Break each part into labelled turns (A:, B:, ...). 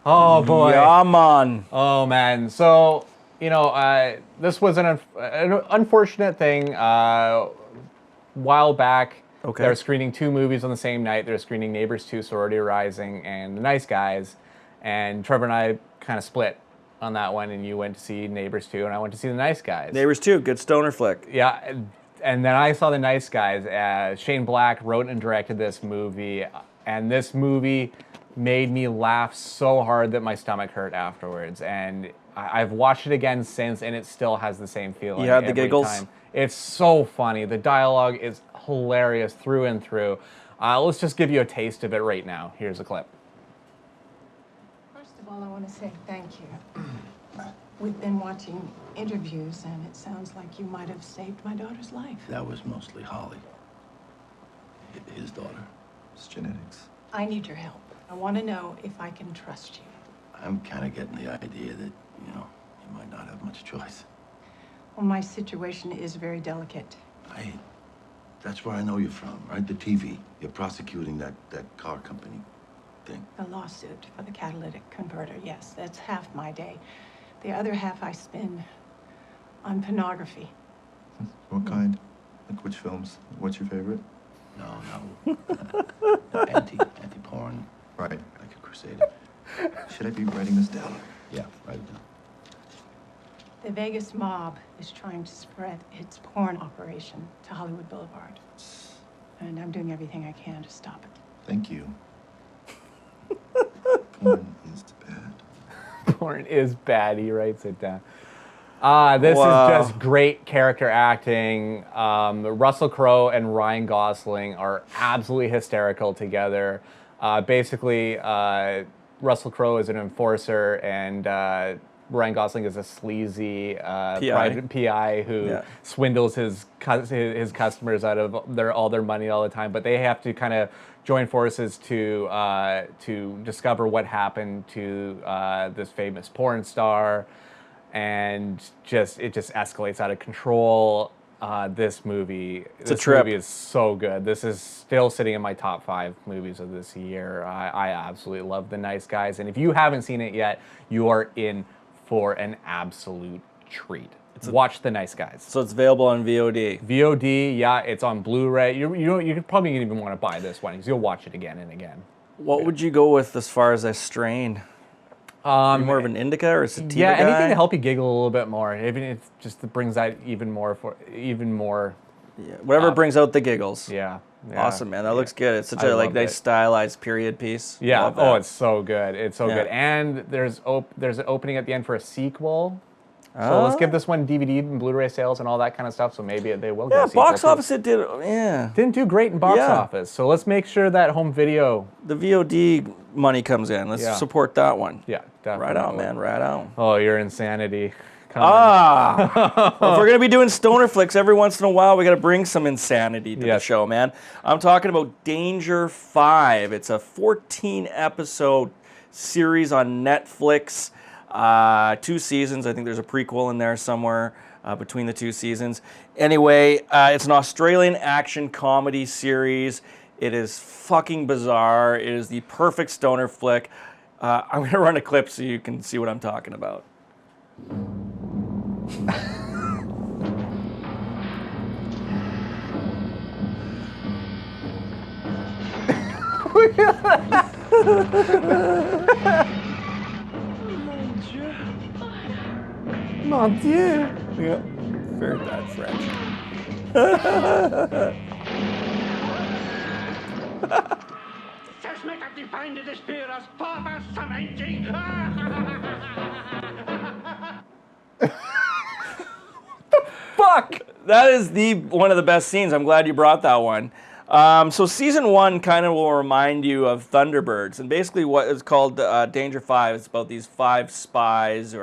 A: Oh boy.
B: Yeah, man.
A: Oh man. So this was an unfortunate thing. While back,
B: Okay.
A: they were screening two movies on the same night. They were screening Neighbors 2, Sorority Rising, and The Nice Guys. And Trevor and I kind of split on that one, and you went to see Neighbors 2, and I went to see The Nice Guys.
B: Neighbors 2, good stoner flick.
A: Yeah, and then I saw The Nice Guys. Shane Black wrote and directed this movie, and this movie made me laugh so hard that my stomach hurt afterwards. And I've watched it again since, and it still has the same feeling.
B: You had the
A: every
B: giggles?
A: time. It's so funny. The dialogue is hilarious through and through. Let's just give you a taste of it right now. Here's a clip.
C: First of all, I want to say thank you. We've been watching interviews, and it sounds like you might have saved my daughter's life.
D: That was mostly Holly. His daughter.
E: It's genetics.
C: I need your help. I want to know if I can trust you.
D: I'm kind of getting the idea that, you might not have much choice.
C: Well, my situation is very delicate.
D: That's where I know you from, right? The TV. You're prosecuting that car company thing.
C: The lawsuit for the catalytic converter, yes, that's half my day. The other half I spend on pornography.
E: What kind? Like which films? What's your favorite?
D: No. Anti-porn.
E: Right.
D: Like a crusader.
E: Should I be writing this down?
D: Yeah, write it down.
C: The Vegas mob is trying to spread its porn operation to Hollywood Boulevard. And I'm doing everything I can to stop it.
E: Thank you. Porn is bad.
A: Porn is bad. He writes it down. This is just great character acting. Russell Crowe and Ryan Gosling are absolutely hysterical together. Basically, Russell Crowe is an enforcer, and Ryan Gosling is a sleazy private PI who swindles his customers out of all their money all the time. But they have to kind of join forces to discover what happened to this famous porn star, and it just escalates out of control. This movie is so good. This is still sitting in my top 5 movies of this year. I absolutely love The Nice Guys, and if you haven't seen it yet, you are in for an absolute treat. Watch The Nice Guys.
B: So it's available on VOD.
A: VOD, yeah, it's on Blu-ray. You probably don't even want to buy this one because you'll watch it again and again.
B: What would you go with as far as a strain? Are you more of an indica or a sativa guy?
A: Anything to help you giggle a little bit more. Even it just brings out even more.
B: Yeah, whatever brings out the giggles.
A: Yeah.
B: Awesome, man. That looks good. It's such a nice stylized period piece.
A: Yeah. Oh, it's so good. It's so good. And there's an opening at the end for a sequel. So let's give this one DVD and Blu-ray sales and all that kind of stuff. So maybe they will get a sequel.
B: Box office it did. Yeah.
A: Didn't do great in box office. So let's make sure that home video.
B: The VOD money comes in. Let's support that one.
A: Yeah, definitely.
B: Right on, man. Right on.
A: Oh, your insanity.
B: Well, if we're going to be doing stoner flicks every once in a while, we got to bring some insanity to the show, man. I'm talking about Danger 5. It's a 14-episode series on Netflix. 2 seasons. I think there's a prequel in there somewhere between the 2 seasons. Anyway, it's an Australian action comedy series. It is fucking bizarre. It is the perfect stoner flick. I'm going to run a clip so you can see what I'm talking about.
A: Mon Dieu.
B: Yeah. Very bad French.
A: Fuck!
B: That is one of the best scenes. I'm glad you brought that one. So season 1 kind of will remind you of Thunderbirds, and basically what is called Danger 5 is about these 5 spies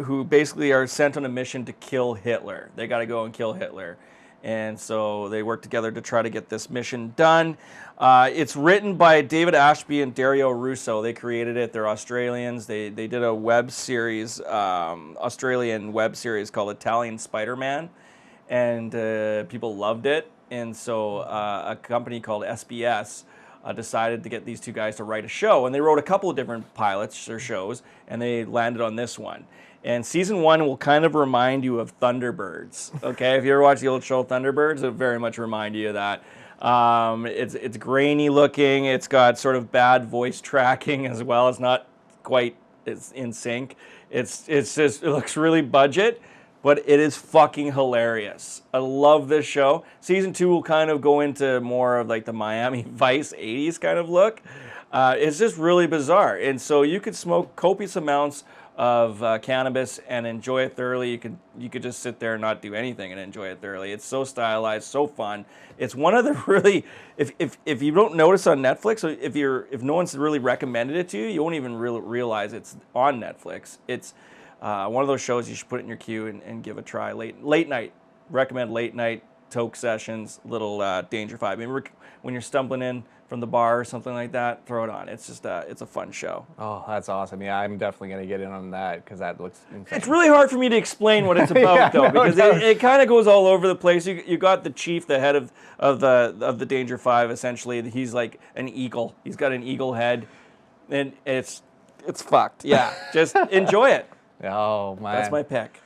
B: who basically are sent on a mission to kill Hitler. They got to go and kill Hitler. And so they work together to try to get this mission done. It's written by David Ashby and Dario Russo. They created it. They're Australians. They did a web series, Australian web series called Italian Spider-Man. And people loved it. And so a company called SBS decided to get these two guys to write a show, and they wrote a couple of different pilots or shows, and they landed on this one. And season 1 will kind of remind you of Thunderbirds. Okay, if you ever watched the old show Thunderbirds, it'll very much remind you of that. It's grainy looking. It's got sort of bad voice tracking as well. It's not quite in sync. It's just, it looks really budget, but it is fucking hilarious. I love this show. Season 2 will kind of go into more of like the Miami Vice 80s kind of look. It's just really bizarre. And so you could smoke copious amounts of cannabis and enjoy it thoroughly. You could just sit there and not do anything and enjoy it thoroughly. It's so stylized, so fun. It's one of the really, if you don't notice on Netflix, if no one's really recommended it to you, you won't even realize it's on Netflix. It's one of those shows you should put it in your queue and give a try. Late night, recommend late night toke sessions, little Danger 5. Maybe when you're stumbling in from the bar or something like that, throw it on. It's just it's a fun show.
A: Oh, that's awesome. Yeah, I'm definitely going to get in on that because that looks insane.
B: It's really hard for me to explain what it's about, though, because it kind of goes all over the place. You got the chief, the head of the Danger 5, essentially. He's like an eagle. He's got an eagle head, and it's fucked. Yeah, just enjoy it.
A: Oh, man.
B: That's my pick.